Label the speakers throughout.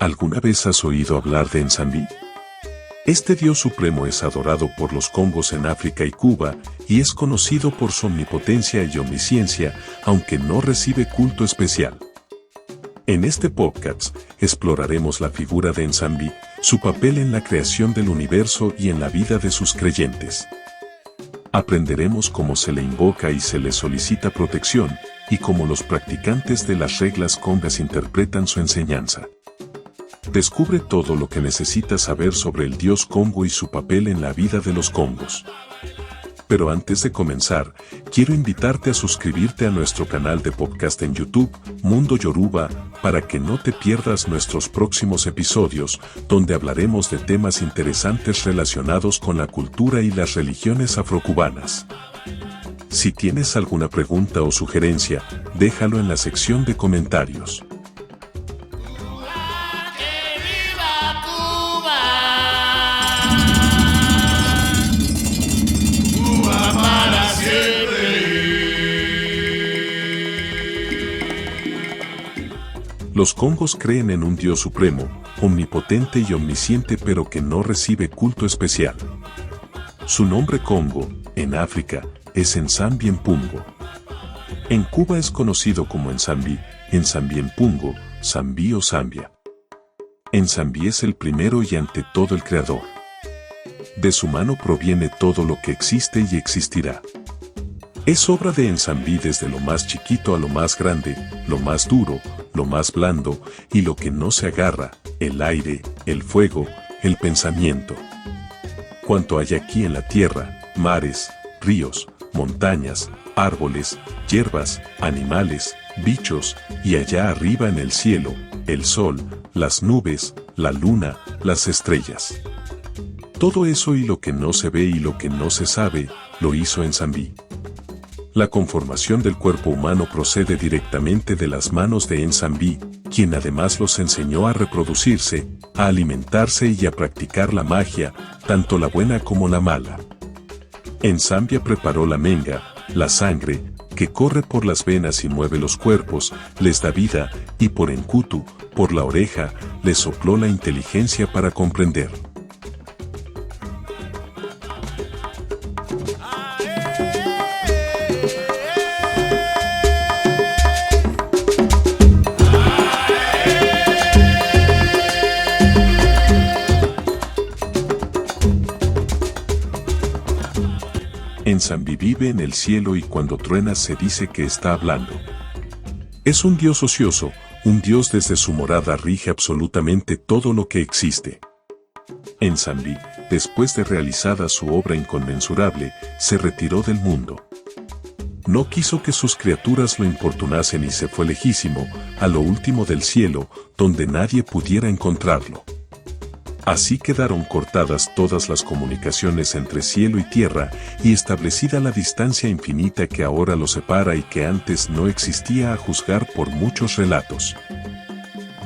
Speaker 1: ¿Alguna vez has oído hablar de Nsambi? Este dios supremo es adorado por los Congos en África y Cuba, y es conocido por su omnipotencia y omnisciencia, aunque no recibe culto especial. En este podcast, exploraremos la figura de Nsambi, su papel en la creación del universo y en la vida de sus creyentes. Aprenderemos cómo se le invoca y se le solicita protección, y cómo los practicantes de las reglas congas interpretan su enseñanza. Descubre todo lo que necesitas saber sobre el dios Congo y su papel en la vida de los congos. Pero antes de comenzar, quiero invitarte a suscribirte a nuestro canal de podcast en YouTube, Mundo Yoruba, para que no te pierdas nuestros próximos episodios, donde hablaremos de temas interesantes relacionados con la cultura y las religiones afrocubanas. Si tienes alguna pregunta o sugerencia, déjalo en la sección de comentarios. Los congos creen en un dios supremo, omnipotente y omnisciente pero que no recibe culto especial. Su nombre Congo, en África, es Nsambi Mpungo. En Cuba es conocido como Nsambi, Nsambi Mpungo, Sambi o Zambia. Nsambi es el primero y ante todo el creador. De su mano proviene todo lo que existe y existirá. Es obra de Nsambi desde lo más chiquito a lo más grande, lo más duro, lo más blando, y lo que no se agarra, el aire, el fuego, el pensamiento. Cuanto hay aquí en la tierra, mares, ríos, montañas, árboles, hierbas, animales, bichos, y allá arriba en el cielo, el sol, las nubes, la luna, las estrellas. Todo eso y lo que no se ve y lo que no se sabe, lo hizo Nsambi. La conformación del cuerpo humano procede directamente de las manos de Nsambi, quien además los enseñó a reproducirse, a alimentarse y a practicar la magia, tanto la buena como la mala. Nsambi preparó la menga, la sangre, que corre por las venas y mueve los cuerpos, les da vida, y por Nkutu, por la oreja, les sopló la inteligencia para comprender. Nsambi vive en el cielo y cuando truena se dice que está hablando. Es un dios ocioso, un dios desde su morada rige absolutamente todo lo que existe. Nsambi, después de realizada su obra inconmensurable, se retiró del mundo. No quiso que sus criaturas lo importunasen y se fue lejísimo, a lo último del cielo, donde nadie pudiera encontrarlo. Así quedaron cortadas todas las comunicaciones entre cielo y tierra y establecida la distancia infinita que ahora los separa y que antes no existía a juzgar por muchos relatos.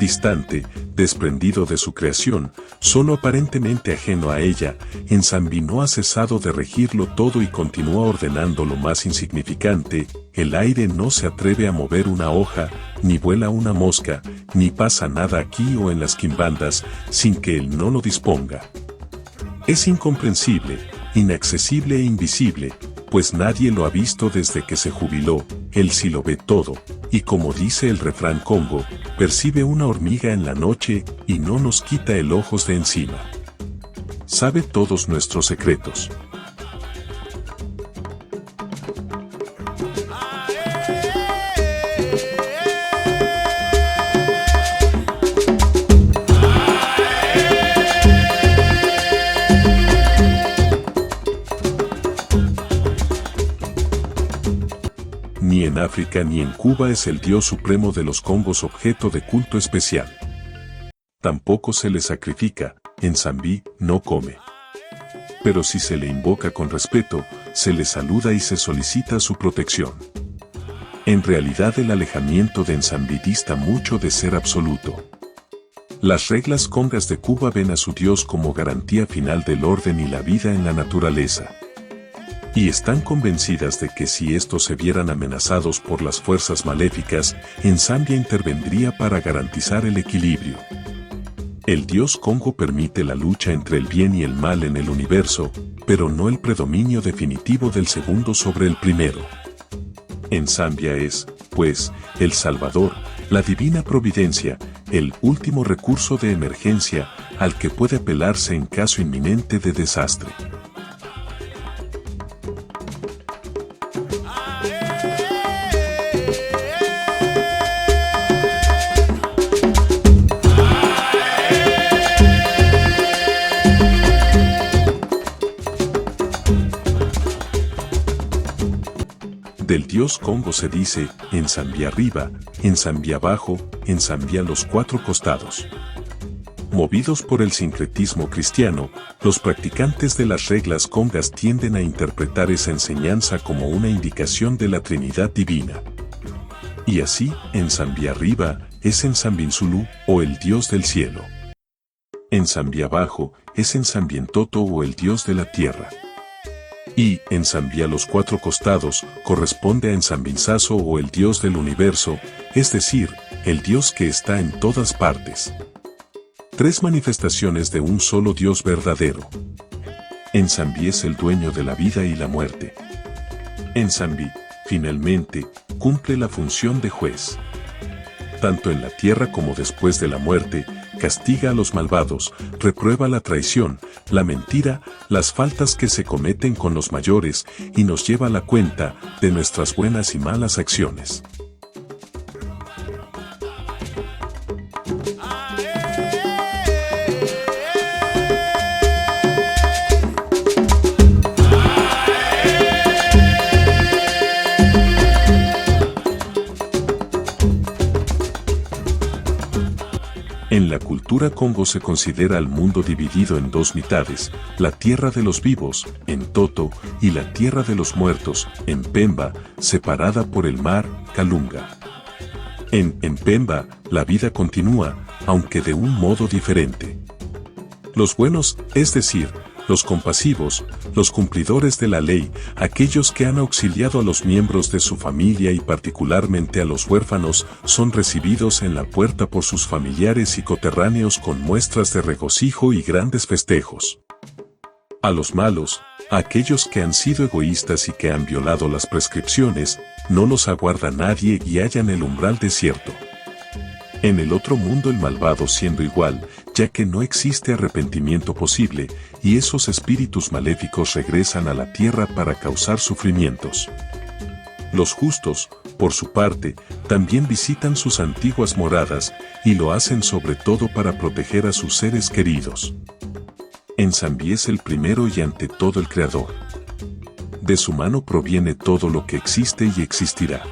Speaker 1: Distante, desprendido de su creación, solo aparentemente ajeno a ella, Nsambi no ha cesado de regirlo todo y continúa ordenando lo más insignificante. El aire no se atreve a mover una hoja, ni vuela una mosca, ni pasa nada aquí o en las quimbandas, sin que él no lo disponga. Es incomprensible, inaccesible e invisible, pues nadie lo ha visto desde que se jubiló, él sí lo ve todo, y como dice el refrán congo, percibe una hormiga en la noche y no nos quita el ojos de encima. Sabe todos nuestros secretos. Ni en África ni en Cuba es el dios supremo de los congos objeto de culto especial. Tampoco se le sacrifica, Nsambi no come. Pero si se le invoca con respeto, se le saluda y se solicita su protección. En realidad el alejamiento de Nsambi dista mucho de ser absoluto. Las reglas congas de Cuba ven a su dios como garantía final del orden y la vida en la naturaleza. Y están convencidas de que si estos se vieran amenazados por las fuerzas maléficas, Nsambi intervendría para garantizar el equilibrio. El dios Congo permite la lucha entre el bien y el mal en el universo, pero no el predominio definitivo del segundo sobre el primero. En Zambia es, pues, el Salvador, la divina providencia, el último recurso de emergencia al que puede apelarse en caso inminente de desastre. Del dios Congo se dice, en Zambia arriba, en Zambia abajo, en Zambia los cuatro costados. Movidos por el sincretismo cristiano, los practicantes de las reglas congas tienden a interpretar esa enseñanza como una indicación de la Trinidad Divina. Y así, en Zambia arriba, es en Zambinsulu, o el dios del cielo. En Zambia abajo, es en Zambientoto o el dios de la tierra. Y, en Zambia los cuatro costados, corresponde a Enzambinsaso o el dios del universo, es decir, el dios que está en todas partes. Tres manifestaciones de un solo Dios verdadero. Enzambi es el dueño de la vida y la muerte. Enzambi, finalmente, cumple la función de juez. Tanto en la tierra como después de la muerte, castiga a los malvados, reprueba la traición, la mentira, las faltas que se cometen con los mayores y nos lleva la cuenta de nuestras buenas y malas acciones. En la cultura Congo se considera al mundo dividido en dos mitades, la tierra de los vivos, en Toto, y la tierra de los muertos, en Pemba, separada por el mar, Kalunga. En Pemba, la vida continúa, aunque de un modo diferente. Los buenos, es decir, los compasivos, los cumplidores de la ley, aquellos que han auxiliado a los miembros de su familia y particularmente a los huérfanos, son recibidos en la puerta por sus familiares y coterráneos con muestras de regocijo y grandes festejos. A los malos, a aquellos que han sido egoístas y que han violado las prescripciones, no los aguarda nadie y hallan el umbral desierto. En el otro mundo el malvado siendo igual, ya que no existe arrepentimiento posible, y esos espíritus maléficos regresan a la tierra para causar sufrimientos. Los justos, por su parte, también visitan sus antiguas moradas, y lo hacen sobre todo para proteger a sus seres queridos. Enzambi es el primero y ante todo el Creador. De su mano proviene todo lo que existe y existirá.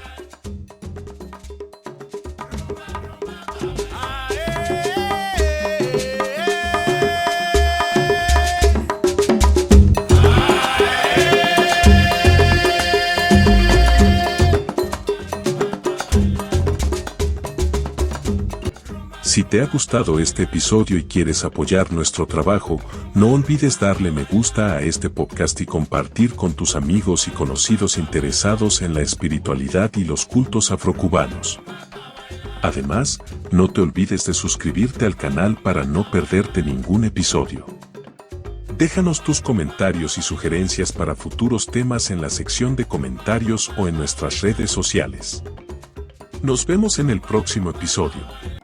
Speaker 1: Si te ha gustado este episodio y quieres apoyar nuestro trabajo, no olvides darle me gusta a este podcast y compartir con tus amigos y conocidos interesados en la espiritualidad y los cultos afrocubanos. Además, no te olvides de suscribirte al canal para no perderte ningún episodio. Déjanos tus comentarios y sugerencias para futuros temas en la sección de comentarios o en nuestras redes sociales. Nos vemos en el próximo episodio.